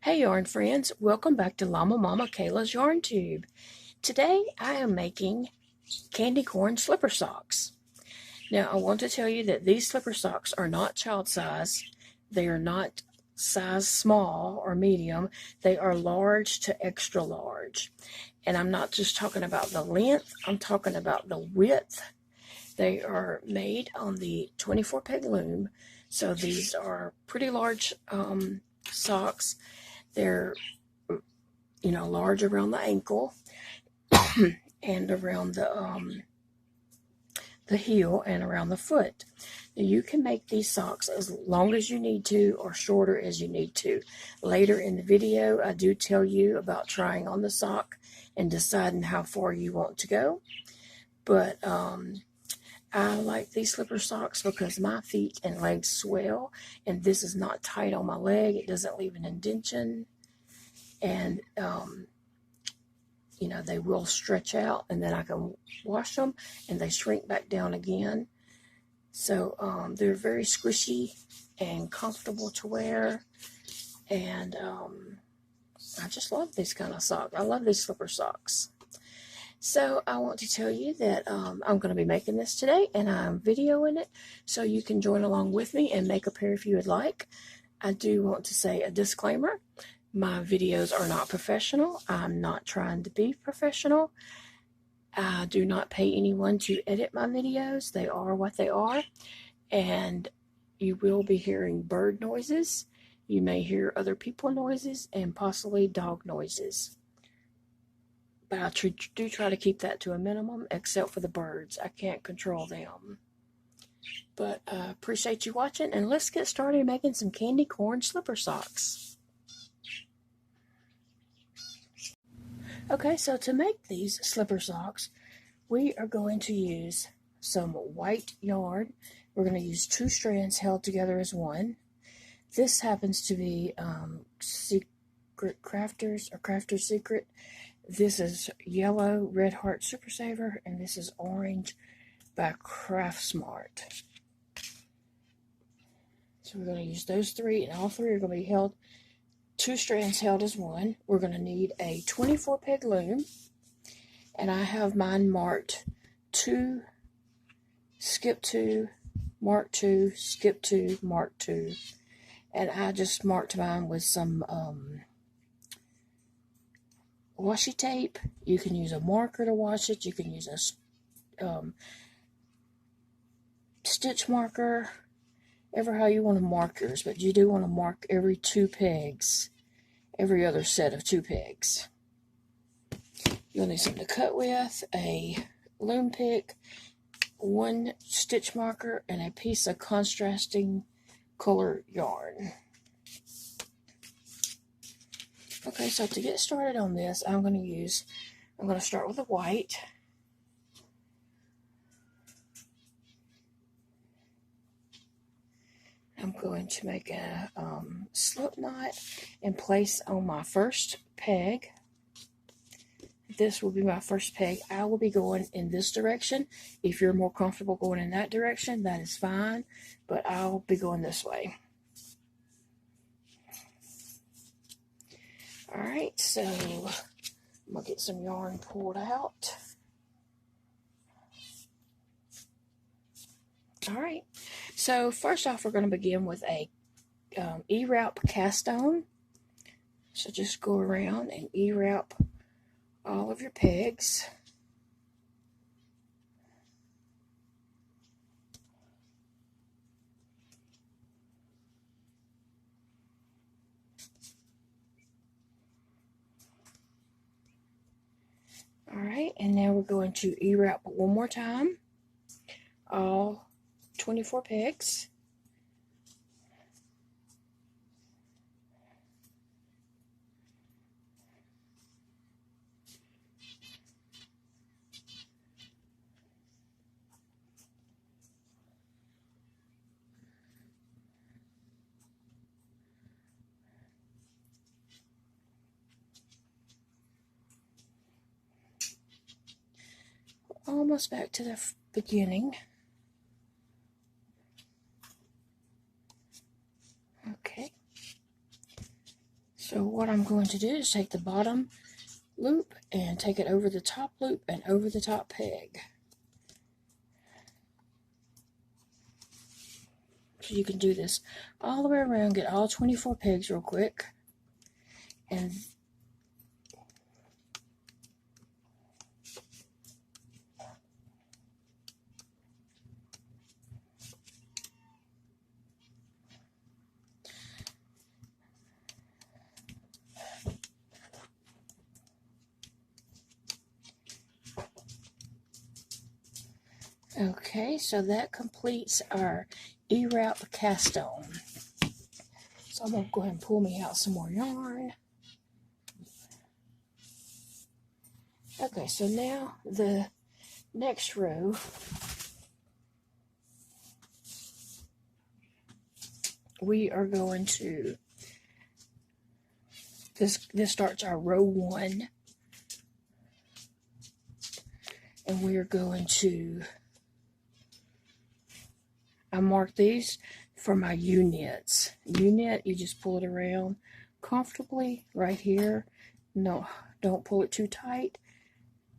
Hey yarn friends, welcome back to LlamaMamaKayla's Yarn Tube. Today I am making candy corn slipper socks. Now I want to tell you that these slipper socks are not child size. They are not size small or medium. They are large to extra large. And I'm not just talking about the length, I'm talking about the width. They are made on the 24 peg loom. So these are pretty large socks. They're, large around the ankle and around the heel and around the foot. Now you can make these socks as long as you need to or shorter as you need to. Later in the video, I do tell you about trying on the sock and deciding how far you want to go. But I like these slipper socks because my feet and legs swell, and this is not tight on my leg. It doesn't leave an indentation. And, they will stretch out, and then I can wash them, and they shrink back down again. So they're very squishy and comfortable to wear. And I just love these kind of socks. I love these slipper socks. So I want to tell you that I'm going to be making this today, and I'm videoing it, so you can join along with me and make a pair if you would like. I do want to say a disclaimer. My videos are not professional. I'm not trying to be professional. I do not pay anyone to edit my videos. They are what they are. And you will be hearing bird noises. You may hear other people noises and possibly dog noises. But I do try to keep that to a minimum, except for the birds. I can't control them. But I appreciate you watching, and let's get started making some candy corn slipper socks. Okay, so to make these slipper socks, we are going to use some white yarn. We're going to use 2 strands held together as one. This happens to be Secret Crafters or Crafter's Secret. This is yellow Red Heart Super Saver, and this is orange by Craft Smart. So we're going to use those 3, and all 3 are going to be held 2 strands held as one. We're going to need a 24 peg loom, and I have mine marked 2, skip 2, mark 2, skip 2, mark 2, and I just marked mine with some washi tape. You can use a marker to wash it. You can use a stitch marker, ever how you want to mark yours, but you do want to mark every 2 pegs, every other set of 2 pegs. You'll need something to cut with, a loom pick, 1 stitch marker, and a piece of contrasting color yarn. Okay, so to get started on this, I'm going to start with the white. I'm going to make a slip knot and place on my first peg. This will be my first peg. I will be going in this direction. If you're more comfortable going in that direction, that is fine, but I'll be going this way. Alright, so I'm going to get some yarn pulled out. Alright, so first off, we're going to begin with a E-wrap cast on. So just go around and E-wrap all of your pegs. Alright, and now we're going to E-wrap one more time, all 24 pegs. Almost back to the beginning. Okay. So what I'm going to do is take the bottom loop and take it over the top loop and over the top peg. So you can do this all the way around, get all 24 pegs real quick. And okay, so that completes our E-wrap cast on. So I'm going to go ahead and pull me out some more yarn. Okay, so now the next row, we are going to, this starts our row 1. And we are going to, I mark these for my U-knits. U-knit, you just pull it around comfortably right here. No, don't pull it too tight.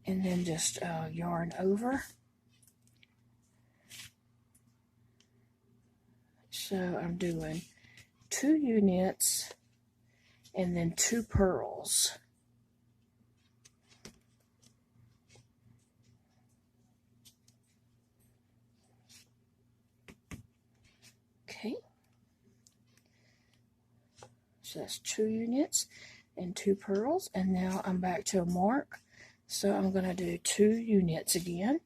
And then just yarn over. So I'm doing 2 U-knits and then 2 purls. Okay. So that's 2 U-knits and 2 purls. And now I'm back to a mark. So I'm going to do 2 U-knits again.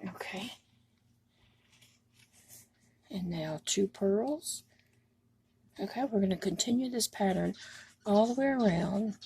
Okay. And now 2 purls. Okay, we're going to continue this pattern all the way around.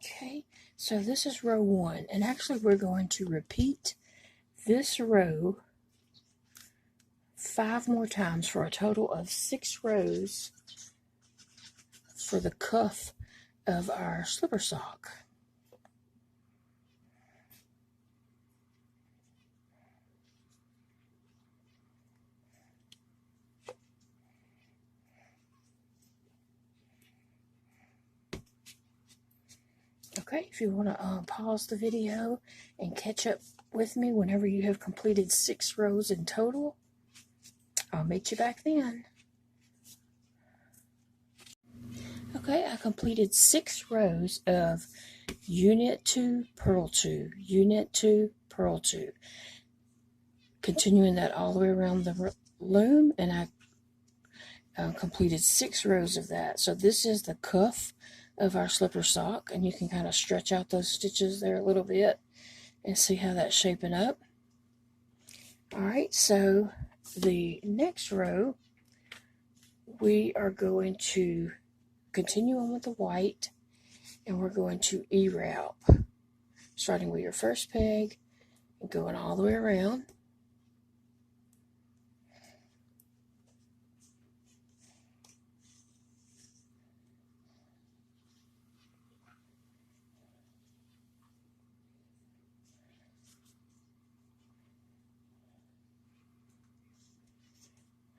Okay, so this is row 1, and actually we're going to repeat this row 5 more times for a total of 6 rows for the cuff of our slipper sock. Okay, if you want to pause the video and catch up with me whenever you have completed 6 rows in total, I'll meet you back then. Okay, I completed 6 rows of U-knit 2, purl 2, U-knit 2, purl 2. Continuing that all the way around the loom, and I completed 6 rows of that. So this is the cuff of our slipper sock, and you can kind of stretch out those stitches there a little bit and see how that's shaping up. Alright, so the next row, we are going to continue on with the white, and we're going to E-wrap, starting with your first peg and going all the way around.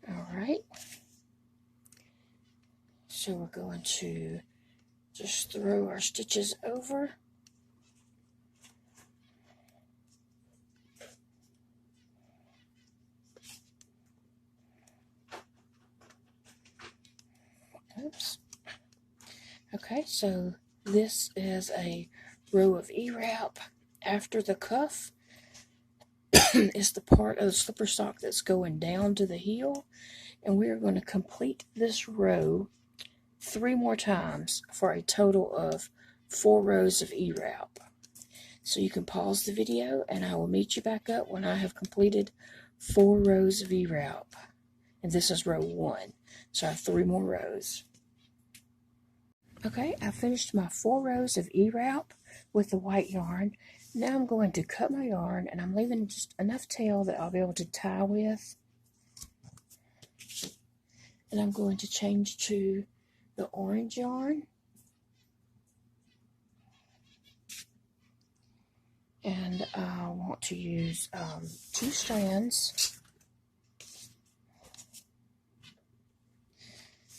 Alright, so we're going to just throw our stitches over. Oops. Okay, so this is a row of E-wrap. After the cuff is the part of the slipper sock that's going down to the heel, and we are going to complete this row 3 more times for a total of 4 rows of E-wrap. So you can pause the video and I will meet you back up when I have completed 4 rows of E-wrap. And this is row 1. So I have 3 more rows. Okay, I finished my 4 rows of E-wrap with the white yarn. Now I'm going to cut my yarn and I'm leaving just enough tail that I'll be able to tie with. And I'm going to change to the orange yarn. And I want to use 2 strands.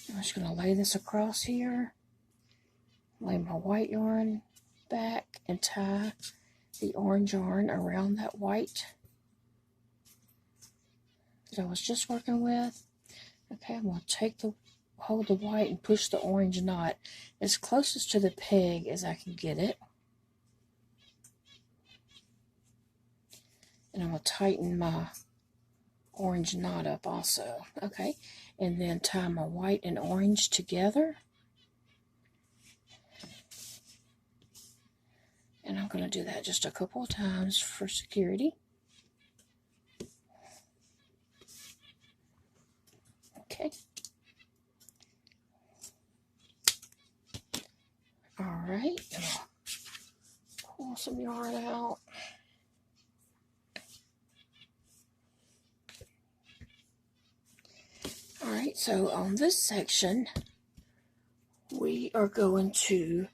I'm just going to lay this across here, lay my white yarn back, and tie the orange yarn around that white that I was just working with. Okay, I'm going to hold the white and push the orange knot as closest to the peg as I can get it. And I'm going to tighten my orange knot up also. Okay, and then tie my white and orange together. And I'm going to do that just a couple of times for security. Okay. Alright, pull some yarn out. Alright, so on this section, we are going to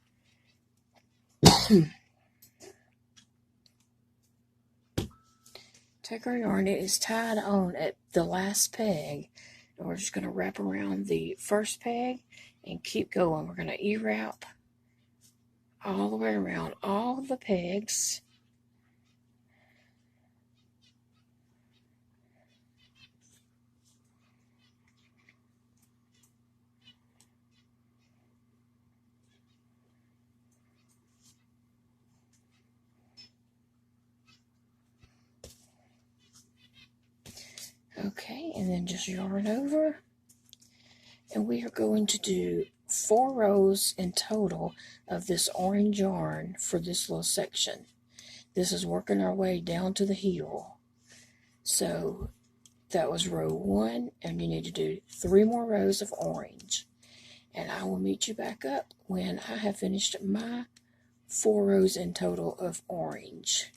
take our yarn. It is tied on at the last peg, and we're just going to wrap around the first peg and keep going. We're going to E-wrap all the way around all the pegs. Okay, and then just yarn over. And we are going to do 4 rows in total of this orange yarn for this little section. This is working our way down to the heel. So that was row 1, and you need to do 3 more rows of orange. And I will meet you back up when I have finished my 4 rows in total of orange.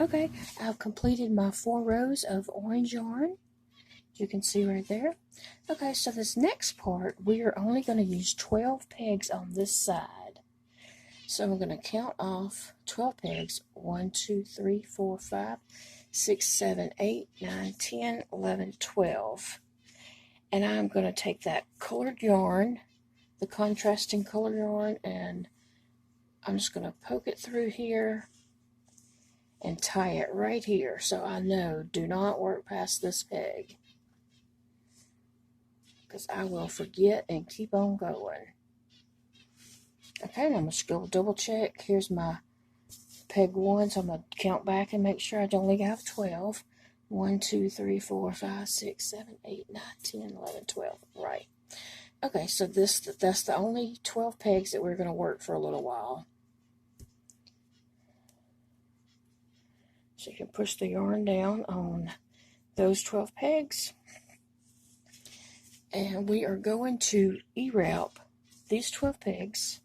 Okay, I've completed my 4 rows of orange yarn. You can see right there. Okay, so this next part, we are only going to use 12 pegs on this side. So I'm going to count off 12 pegs. 1, 2, 3, 4, 5, 6, 7, 8, 9, 10, 11, 12. And I'm going to take that colored yarn, the contrasting color yarn, and I'm just going to poke it through here and tie it right here. So I know, do not work past this peg, because I will forget and keep on going. Okay, and I'm just going to double check. Here's my peg 1, so I'm going to count back and make sure I only have 12. 1, 2, 3, 4, 5, 6, 7, 8, 9, 10, 11, 12. Right. Okay, so that's the only 12 pegs that we're going to work for a little while. So you can push the yarn down on those 12 pegs. And we are going to E-wrap these 12 pegs.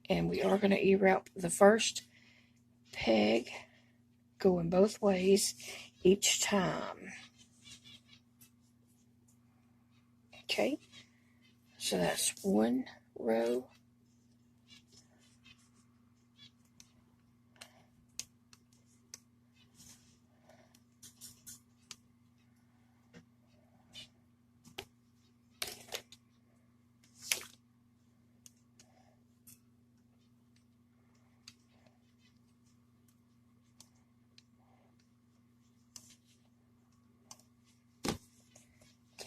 And we are going to E-wrap the first peg going both ways each time. Okay, so that's 1 row.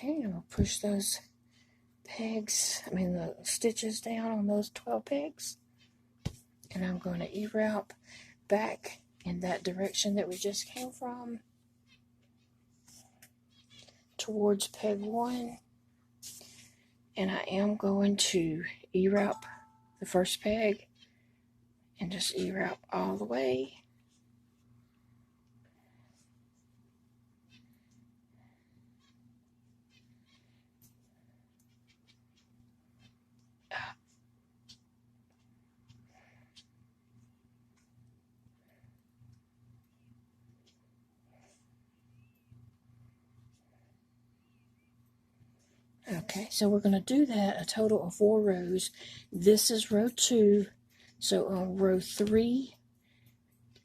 Okay, I'm going to push those the stitches down on those 12 pegs. And I'm going to E-wrap back in that direction that we just came from. towards peg 1, and I am going to E-wrap the first peg and just E-wrap all the way. Okay, so we're going to do that a total of 4 rows. This is row 2. So on row 3,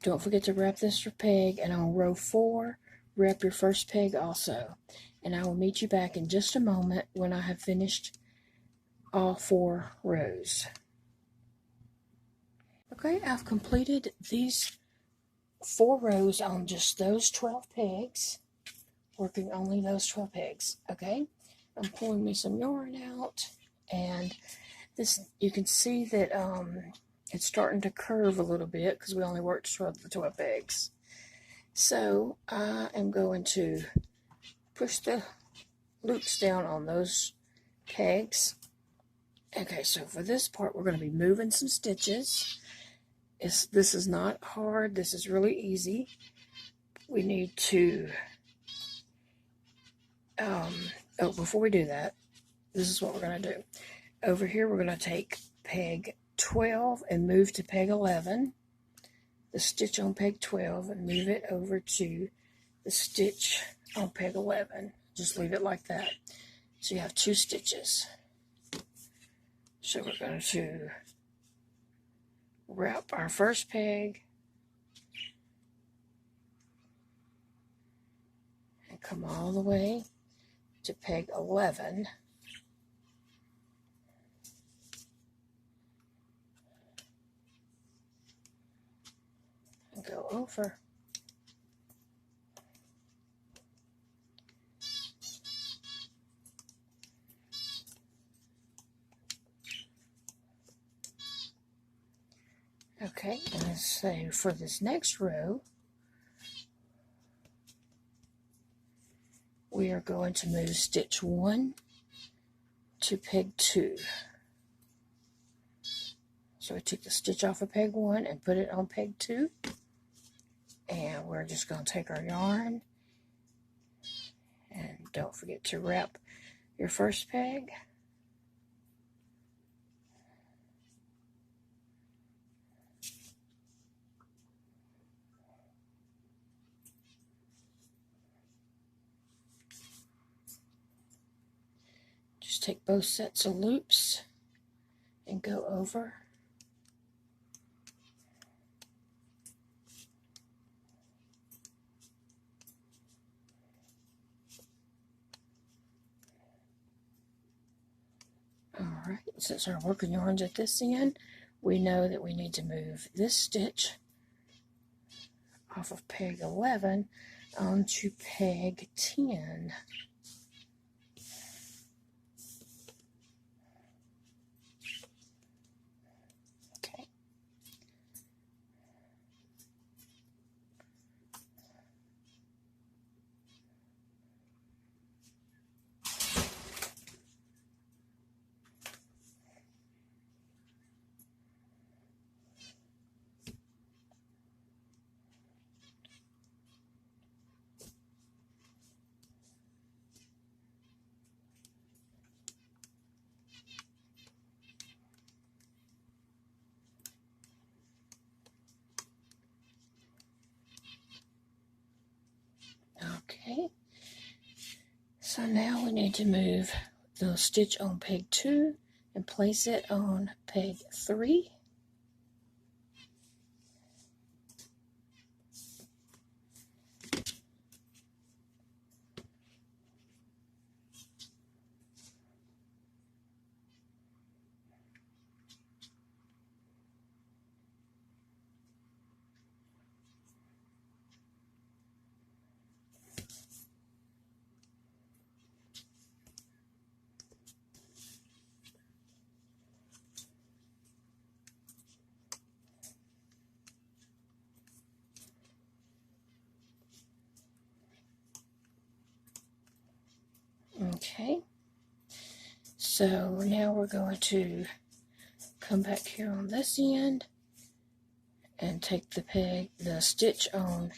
don't forget to wrap this peg, and on row 4, wrap your first peg also. And I will meet you back in just a moment when I have finished all 4 rows. Okay, I've completed these 4 rows on just those 12 pegs, working only those 12 pegs. Okay, I'm pulling me some yarn out, and this, you can see that it's starting to curve a little bit because we only worked the 12 pegs. So I am going to push the loops down on those pegs. Okay, so for this part, we're going to be moving some stitches. This is not hard. This is really easy. We need to, before we do that, this is what we're going to do. Over here, we're going to take peg 12 and move to peg 11, the stitch on peg 12, and move it over to the stitch on peg 11. Just leave it like that. So you have 2 stitches. So we're going to wrap our first peg and come all the way to peg 11. And go over. Okay, and so for this next row, we are going to move stitch 1 to peg 2. So we took the stitch off of peg 1 and put it on peg 2. And we're just going to take our yarn, and don't forget to wrap your first peg. Just take both sets of loops and go over. Alright, since our working yarn's at this end, we know that we need to move this stitch off of peg 11 onto peg 10. Okay. Okay, so now we need to move the stitch on peg 2 and place it on peg 3. Okay, so now we're going to come back here on this end and take the stitch on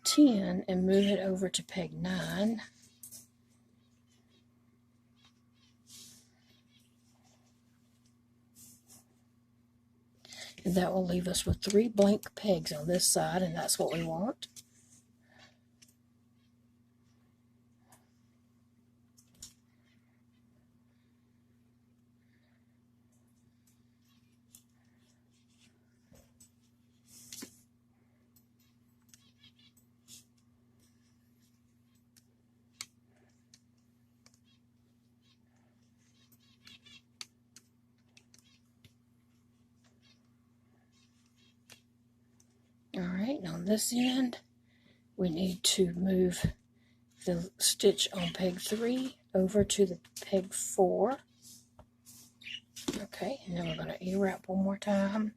10 and move it over to peg 9. And that will leave us with 3 blank pegs on this side, and that's what we want. Alright, and on this end, we need to move the stitch on peg 3 over to the peg 4. Okay, and then we're going to E-wrap one more time.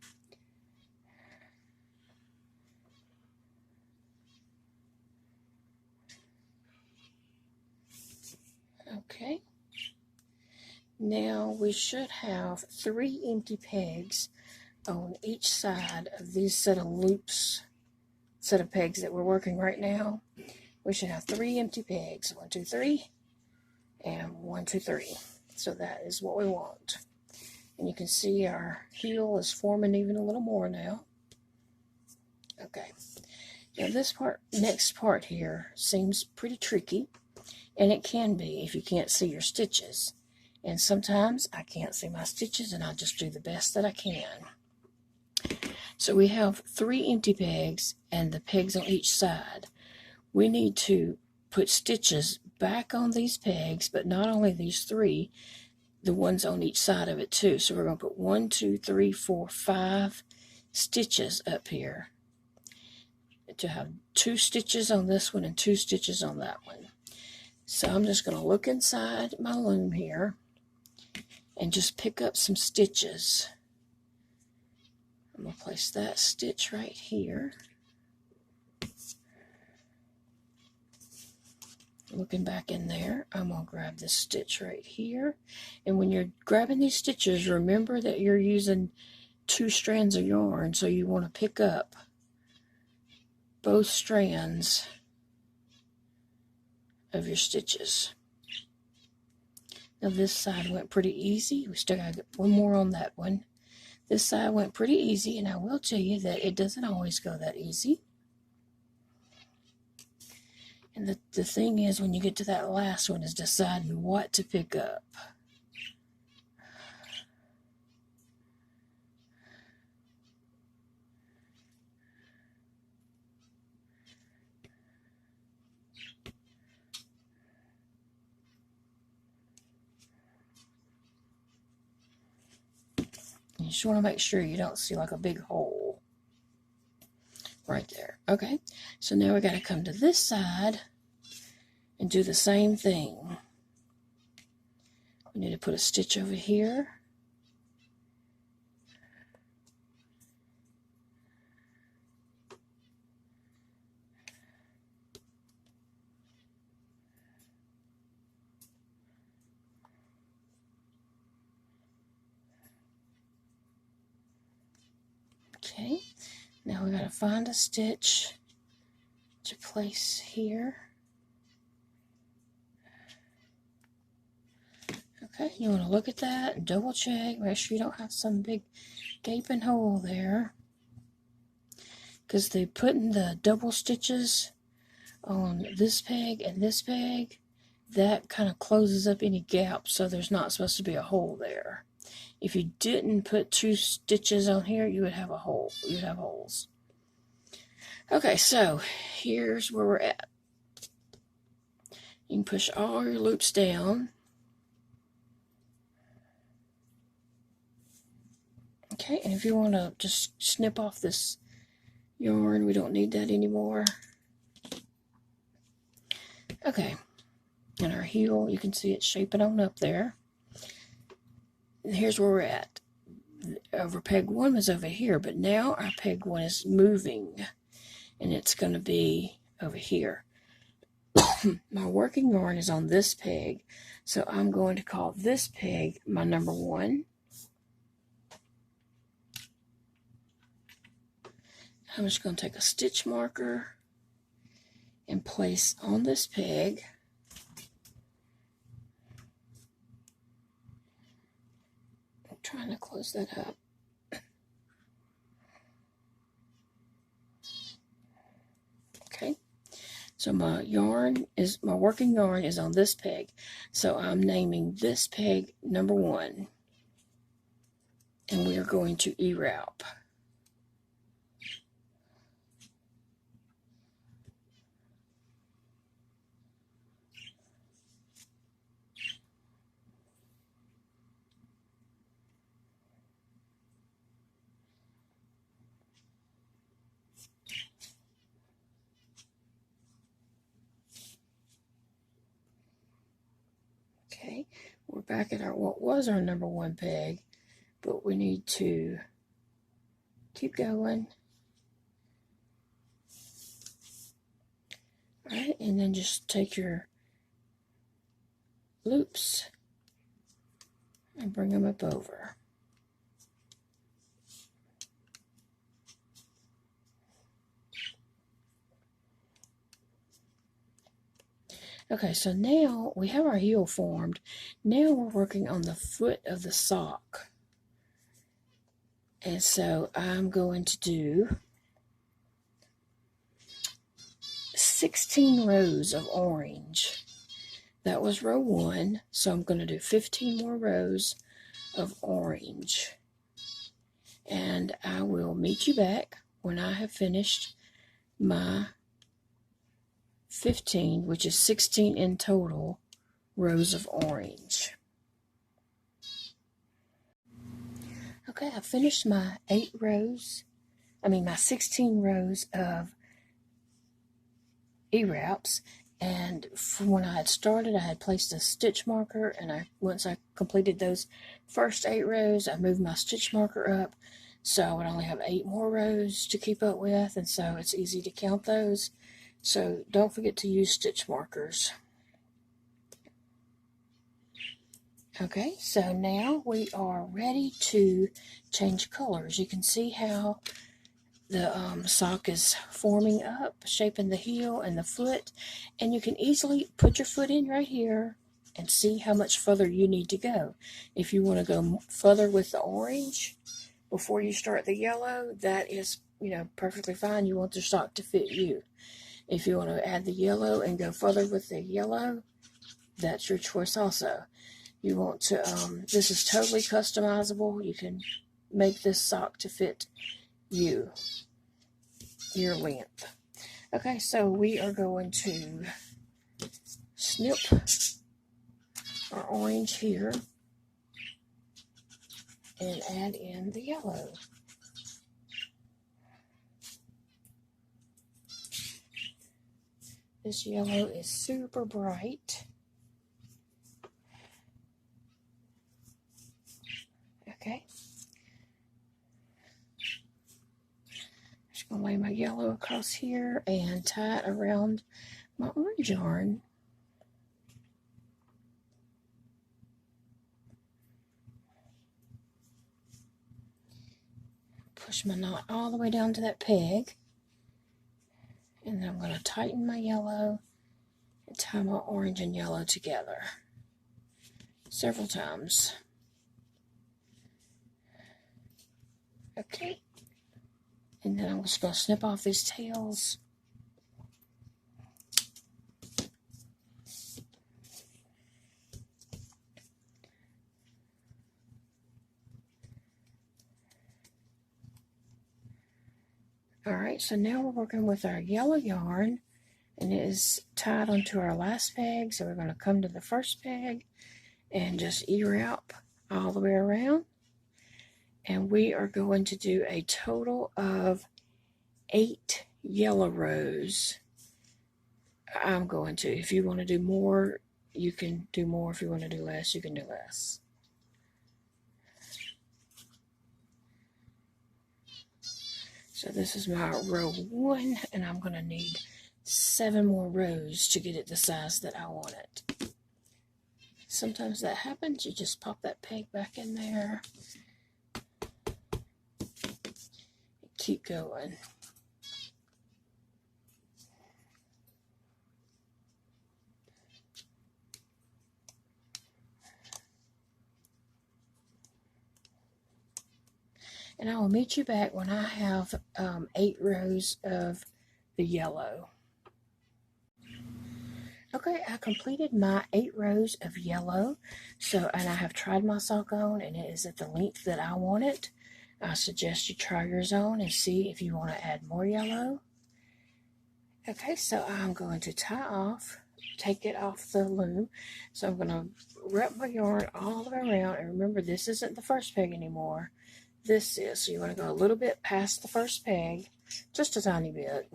Okay, now we should have 3 empty pegs on each side of these set of pegs that we're working right now. We should have 3 empty pegs, 1, 2, 3, and 1, 2, 3. So that is what we want. And you can see our heel is forming even a little more now. Okay, now this next part here seems pretty tricky, and it can be if you can't see your stitches. And sometimes I can't see my stitches, and I just do the best that I can. So we have 3 empty pegs and the pegs on each side. We need to put stitches back on these pegs, but not only these 3, the ones on each side of it too. So we're going to put 1, 2, 3, 4, 5 stitches up here to have 2 stitches on this one and 2 stitches on that one. So I'm just going to look inside my loom here and just pick up some stitches. I'm going to place that stitch right here. Looking back in there, I'm going to grab this stitch right here. And when you're grabbing these stitches, remember that you're using 2 strands of yarn, so you want to pick up both strands of your stitches. Now this side went pretty easy. We still got to get one more on that one. This side went pretty easy, and I will tell you that it doesn't always go that easy. And the thing is, when you get to that last one, is deciding what to pick up. You just want to make sure you don't see like a big hole right there. Okay, so now we got to come to this side and do the same thing. We need to put a stitch over here. Okay, now we got to find a stitch to place here. Okay, you want to look at that and double check, make sure you don't have some big gaping hole there, because they're putting the double stitches on this peg and this peg. That kind of closes up any gaps, so there's not supposed to be a hole there. If you didn't put 2 stitches on here, you would have a hole. You'd have holes. Okay, so here's where we're at. You can push all your loops down. Okay, and if you want to just snip off this yarn, we don't need that anymore. Okay, and our heel, you can see it shaping on up there. And here's where we're at. Our peg 1 was over here, but now our peg 1 is moving, and it's going to be over here. my working yarn is on this peg, so I'm going to call this peg my number 1. I'm just going to take a stitch marker and place on this peg I'm trying to close that up. Okay, so my working yarn is on this peg, so I'm naming this peg number 1, and we are going to E-wrap. Okay, we're back at what was our number 1 peg, but we need to keep going. All right, and then just take your loops and bring them up over. Okay, so now we have our heel formed. Now we're working on the foot of the sock. And so I'm going to do 16 rows of orange. That was row 1, so I'm going to do 15 more rows of orange. And I will meet you back when I have finished my 15, which is 16 in total, rows of orange. Okay, I finished my 16 rows of E-wraps, and from when I had started, I had placed a stitch marker, and once I completed those first 8 rows, I moved my stitch marker up, so I would only have 8 more rows to keep up with, and so it's easy to count those. So don't forget to use stitch markers. Okay, so now we are ready to change colors. You can see how the sock is forming up, shaping the heel and the foot, and you can easily put your foot in right here and see how much further you need to go. If you want to go further with the orange before you start the yellow, that is, perfectly fine. You want the sock to fit you. If you want to add the yellow and go further with the yellow, that's your choice also. You want to, this is totally customizable. You can make this sock to fit you, your length. Okay, so we are going to snip our orange here and add in the yellow. This yellow is super bright. Okay. Just going to lay my yellow across here and tie it around my orange yarn. Push my knot all the way down to that peg. And then I'm going to tighten my yellow and tie my orange and yellow together several times. Okay. And then I'm just going to snip off these tails. Alright, so now we're working with our yellow yarn, and it is tied onto our last peg, so we're going to come to the first peg and just E-wrap all the way around. And we are going to do a total of 8 yellow rows. I'm going to. If you want to do more, you can do more. If you want to do less, you can do less. So this is my row 1, and I'm going to need 7 more rows to get it the size that I want it. Sometimes that happens. You just pop that peg back in there. Keep going. And I will meet you back when I have 8 rows of the yellow. Okay, I completed my 8 rows of yellow. And I have tried my sock on, and it is at the length that I want it. I suggest you try yours on and see if you want to add more yellow. Okay, so I'm going to take it off the loom. So I'm going to wrap my yarn all the way around. And remember, this isn't the first peg anymore. This is. So you want to go a little bit past the first peg, just a tiny bit.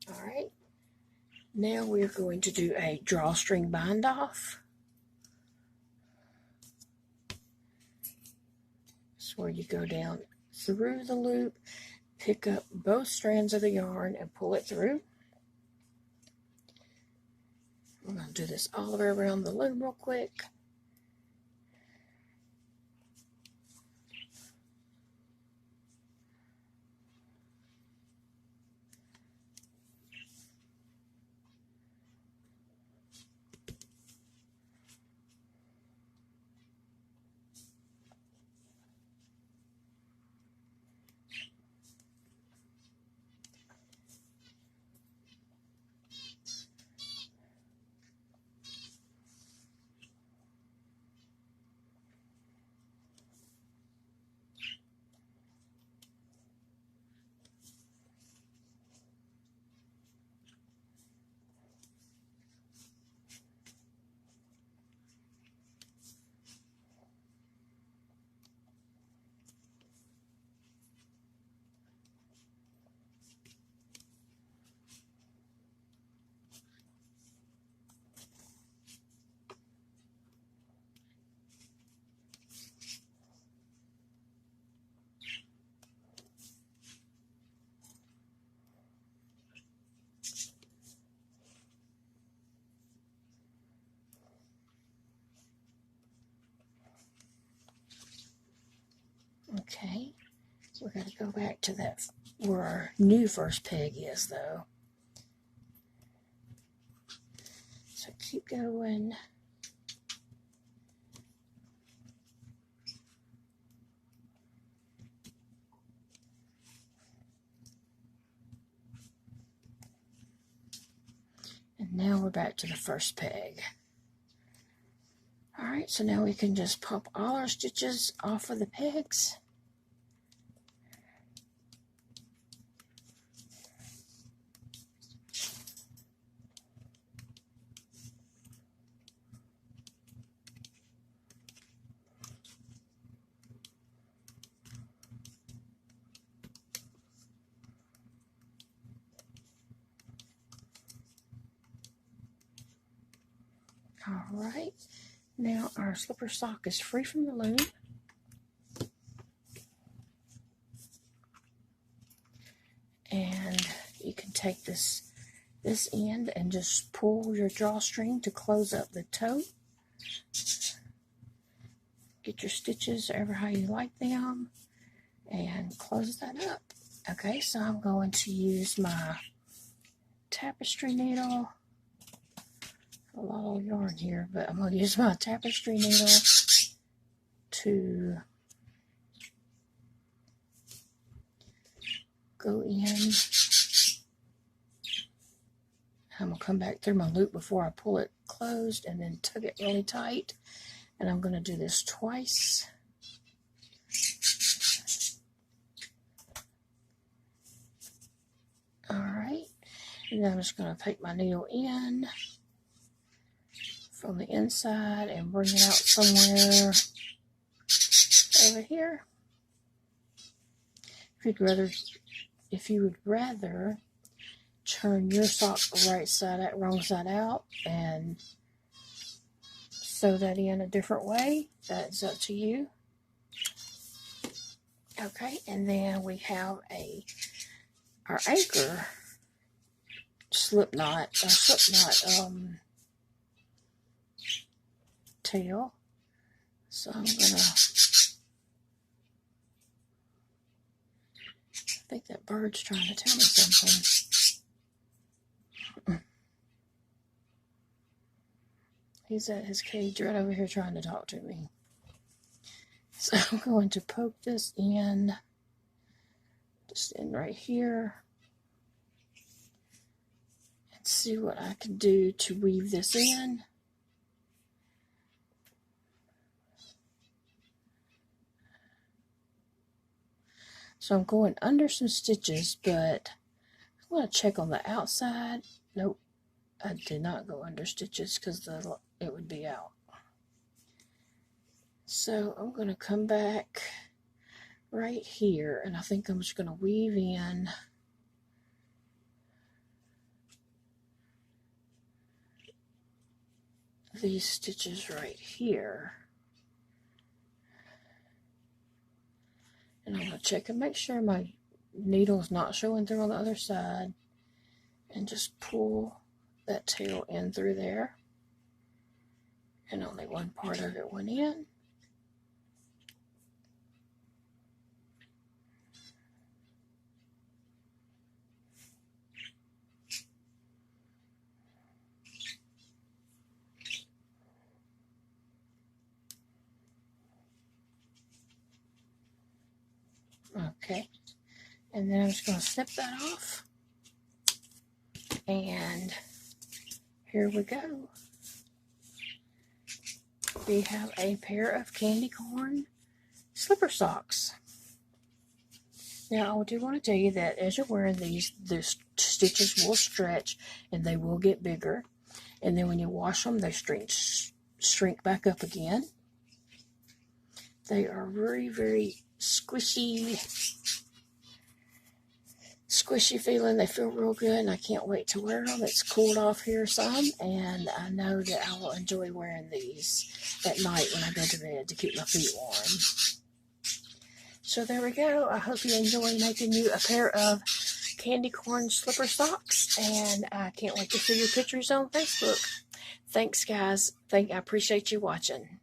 All right. Now we're going to do a drawstring bind off. It's where you go down through the loop, pick up both strands of the yarn and pull it through. I'm going to do this all the way around the loom real quick. Okay, we're going to go back to that where our new first peg is, though. So keep going. And now we're back to the first peg. All right, so now we can just pop all our stitches off of the pegs. All right, now our slipper sock is free from the loom. And you can take this end and just pull your drawstring to close up the toe. Get your stitches ever how you like them and close that up. Okay, so I'm going to use my tapestry needle. A lot of yarn here, but I'm going to use my tapestry needle to go in. I'm going to come back through my loop before I pull it closed and then tug it really tight. And I'm going to do this twice. All right, and then I'm just going to take my needle in from the inside and bring it out somewhere over here. If you would rather turn your sock wrong side out and sew that in a different way, that's up to you. Okay, and then we have a our anchor slip knot tail. So I'm gonna, I think that bird's trying to tell me something. He's at his cage right over here trying to talk to me. So I'm going to poke this in, just in right here, and see what I can do to weave this in. So I'm going under some stitches, but I want to check on the outside. Nope, I did not go under stitches because it would be out. So I'm going to come back right here, and I think I'm just going to weave in these stitches right here. And I'm going to check and make sure my needle's not showing through on the other side, and just pull that tail in through there. And only one part of it went in. Okay, and then I'm just going to snip that off, and here we go. We have a pair of candy corn slipper socks. Now I do want to tell you that as you're wearing these, the stitches will stretch and they will get bigger, and then when you wash them, they shrink back up again. They are very, very squishy feeling. They feel real good, and I can't wait to wear them. It's cooled off here some, and I know that I will enjoy wearing these at night when I go to bed to keep my feet warm. So there we go. I hope you enjoy making you a pair of candy corn slipper socks, and I can't wait to see your pictures on Facebook. Thanks, guys. I appreciate you watching.